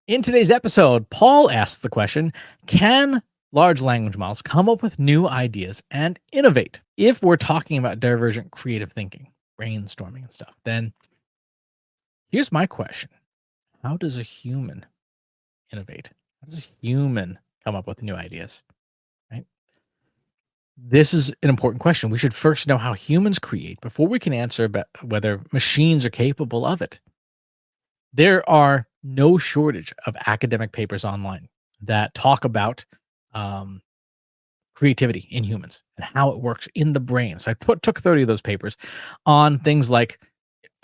In today's episode, Paul asks the question, can large language models come up with new ideas and innovate? If we're talking about divergent creative thinking, brainstorming and stuff, then here's my question. How does a human innovate? How does a human come up with new ideas? Right? This is an important question. We should first know how humans create before we can answer about whether machines are capable of it. There are no shortage of academic papers online that talk about um, creativity in humans and how it works in the brain. So took 30 of those papers on things like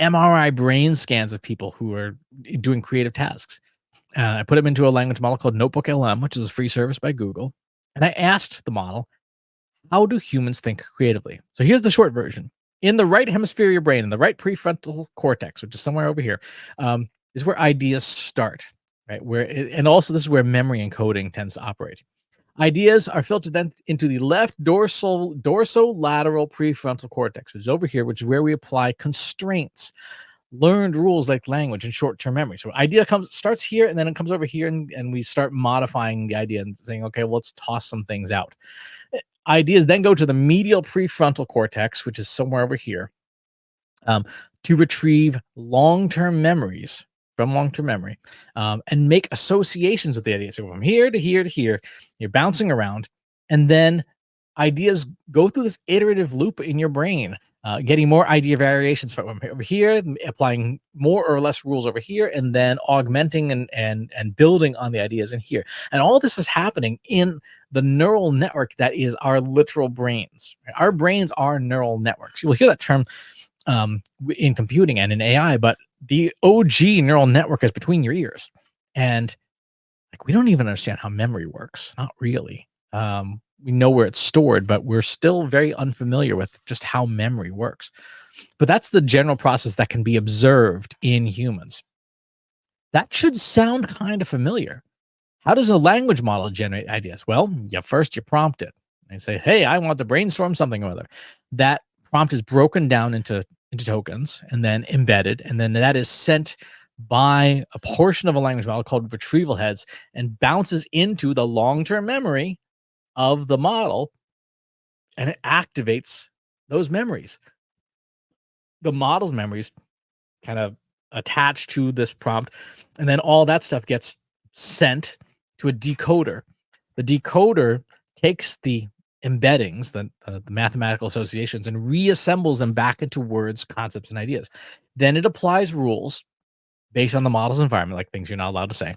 MRI brain scans of people who are doing creative tasks. I put them into a language model called Notebook LM, which is a free service by Google. And I asked the model, how do humans think creatively? So here's the short version. In the right hemisphere of your brain, in the right prefrontal cortex, which is somewhere over here, is where ideas start, right? And also this is where memory and coding tends to operate. Ideas are filtered then into the left dorsolateral prefrontal cortex, which is over here, which is where we apply constraints, learned rules like language and short-term memory. So idea starts here, and then it comes over here, and we start modifying the idea and saying, okay, well, let's toss some things out. Ideas then go to the medial prefrontal cortex, which is somewhere over here, to retrieve long-term memories from long-term memory, and make associations with the idea. So from here to here to here, you're bouncing around, and then ideas go through this iterative loop in your brain, getting more idea variations from over here, applying more or less rules over here, and then augmenting and building on the ideas in here. And all this is happening in the neural network that is our literal brains. Our brains are neural networks. You will hear that term in computing and in AI, but the OG neural network is between your ears. And like, we don't even understand how memory works. Not really. We know where it's stored, but we're still very unfamiliar with just how memory works. But that's the general process that can be observed in humans. That should sound kind of familiar. How does a language model generate ideas? Well, first you prompt it. And say, hey, I want to brainstorm something or other. That prompt is broken down into tokens and then embedded, and then that is sent by a portion of a language model called retrieval heads and bounces into the long-term memory of the model, and it activates those memories. The model's memories kind of attach to this prompt, and then all that stuff gets sent to a decoder. The decoder takes the embeddings, the mathematical associations, and reassembles them back into words, concepts, and ideas. Then it applies rules based on the model's environment, like things you're not allowed to say.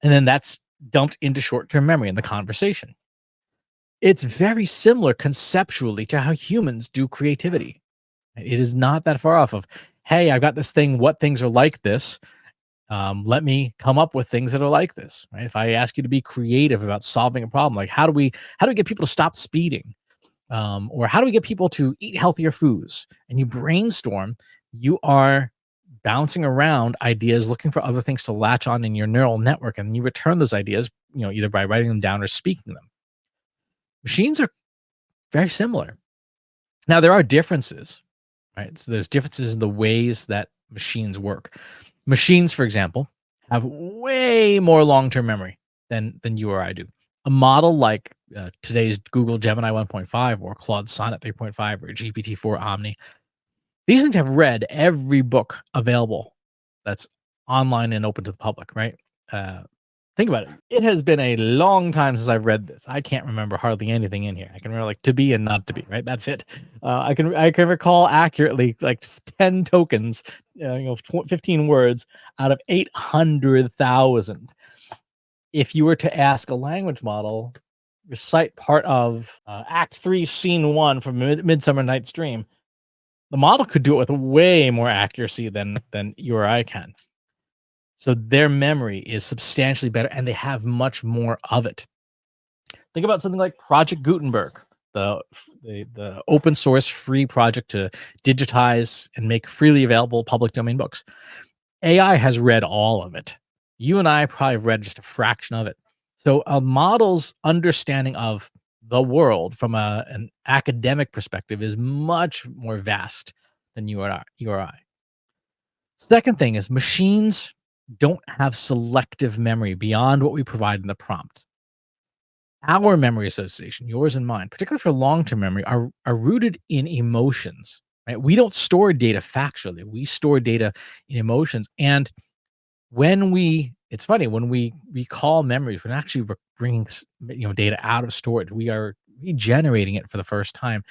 And then that's dumped into short-term memory in the conversation. It's very similar conceptually to how humans do creativity. It is not that far off of, hey, I've got this thing. What things are like this? Let me come up with things that are like this. Right? If I ask you to be creative about solving a problem, like how do we get people to stop speeding, or how do we get people to eat healthier foods? And you brainstorm, you are bouncing around ideas, looking for other things to latch on in your neural network, and you return those ideas, either by writing them down or speaking them. Machines are very similar. Now there are differences, right? So there's differences in the ways that machines work. Machines, for example, have way more long-term memory than you or I do. A model like today's Google Gemini 1.5 or Claude Sonnet 3.5 or GPT-4 Omni, these things have read every book available that's online and open to the public, right? Think about it. It has been a long time since I've read this. I can't remember hardly anything in here. I can remember like to be and not to be, right? That's it. I can recall accurately like 10 tokens, 15 words out of 800,000. If you were to ask a language model, recite part of Act 3, Scene 1 from Midsummer Night's Dream, the model could do it with way more accuracy than you or I can. So their memory is substantially better, and they have much more of it. Think about something like Project Gutenberg, the open source free project to digitize and make freely available public domain books. AI has read all of it. You and I probably have read just a fraction of it. So a model's understanding of the world from an academic perspective is much more vast than you or I. Second thing is machines don't have selective memory beyond what we provide in the prompt. Our memory association, yours and mine, particularly for long-term memory, are rooted in emotions, right? We don't store data factually. We store data in emotions. And it's funny, when we recall memories, we're actually bringing data out of storage. We are regenerating it for the first time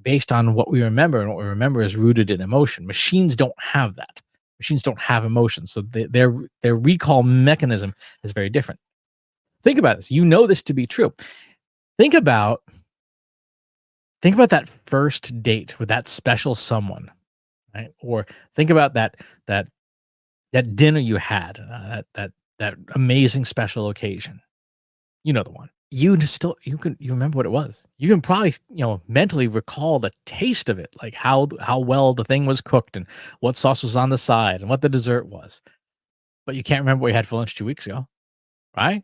based on what we remember, and what we remember is rooted in emotion. Machines don't have that. Machines don't have emotions, so their recall mechanism is very different. Think about this. You know this to be true. Think about that first date with that special someone, right? Or think about that dinner you had, that amazing special occasion. You know the one. You remember what it was. You can probably, mentally recall the taste of it, like how well the thing was cooked and what sauce was on the side and what the dessert was. But you can't remember what you had for lunch 2 weeks ago, right?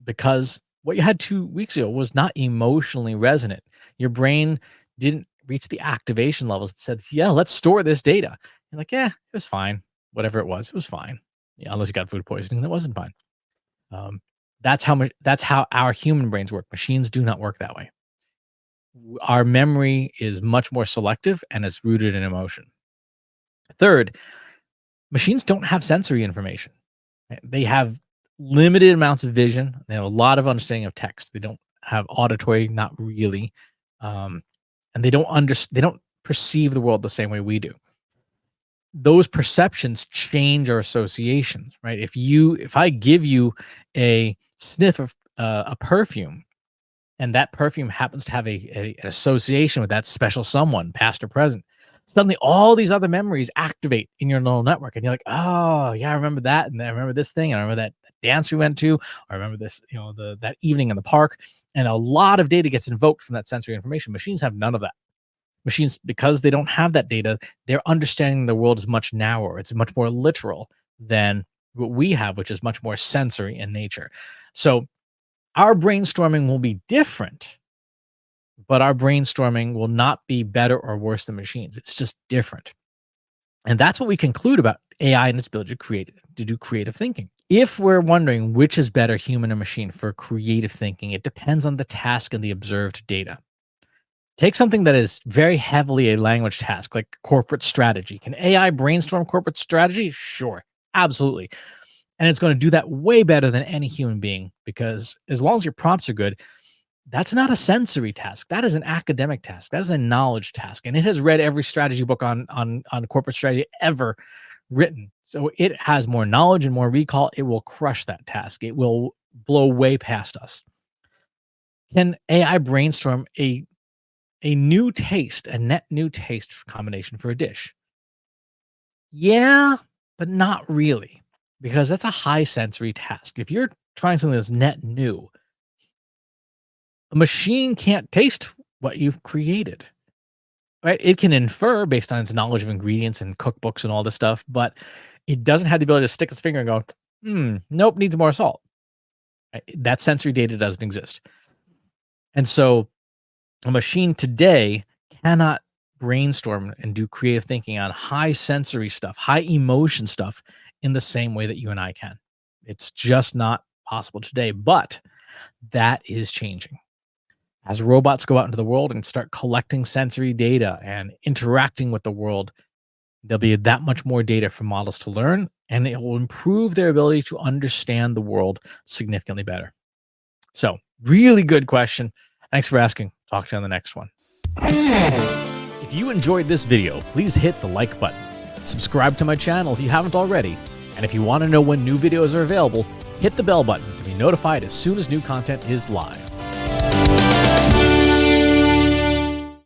Because what you had 2 weeks ago was not emotionally resonant. Your brain didn't reach the activation levels that said, "Yeah, let's store this data." You're like, "Yeah, it was fine. Whatever it was fine." Yeah, unless you got food poisoning, that wasn't fine. Um, that's how our human brains work. Machines do not work that way. Our memory is much more selective and it's rooted in emotion. Third, machines don't have sensory information. Right? They have limited amounts of vision. They have a lot of understanding of text. They don't have auditory, not really, and they don't perceive the world the same way we do. Those perceptions change our associations, right? If I give you a sniff of a perfume, and that perfume happens to have an association with that special someone, past or present, suddenly all these other memories activate in your neural network, and you're like, "Oh, yeah, I remember that, and I remember this thing, and I remember that dance we went to. I remember this, that evening in the park." And a lot of data gets invoked from that sensory information. Machines have none of that. Machines, because they don't have that data, their understanding of the world is much narrower. It's much more literal than what we have, which is much more sensory in nature. So our brainstorming will be different, but our brainstorming will not be better or worse than machines. It's just different. And that's what we conclude about AI and its ability to do creative thinking. If we're wondering which is better, human or machine, for creative thinking, it depends on the task and the observed data. Take something that is very heavily a language task, like corporate strategy. Can AI brainstorm corporate strategy? Sure, absolutely. And it's going to do that way better than any human being, because as long as your prompts are good, that's not a sensory task. That is an academic task. That is a knowledge task. And it has read every strategy book on corporate strategy ever written. So it has more knowledge and more recall. It will crush that task. It will blow way past us. Can AI brainstorm a new taste, a net new taste combination for a dish? Yeah, but not really, because that's a high sensory task. If you're trying something that's net new, a machine can't taste what you've created, right? It can infer based on its knowledge of ingredients and cookbooks and all this stuff, but it doesn't have the ability to stick its finger and go, nope, needs more salt. Right? That sensory data doesn't exist. And so a machine today cannot brainstorm and do creative thinking on high sensory stuff, high emotion stuff in the same way that you and I can. It's just not possible today, but that is changing. As robots go out into the world and start collecting sensory data and interacting with the world, there'll be that much more data for models to learn, and it will improve their ability to understand the world significantly better. So, really good question. Thanks for asking. Talk to you on the next one. If you enjoyed this video, please hit the like button. Subscribe to my channel if you haven't already. And if you want to know when new videos are available, hit the bell button to be notified as soon as new content is live.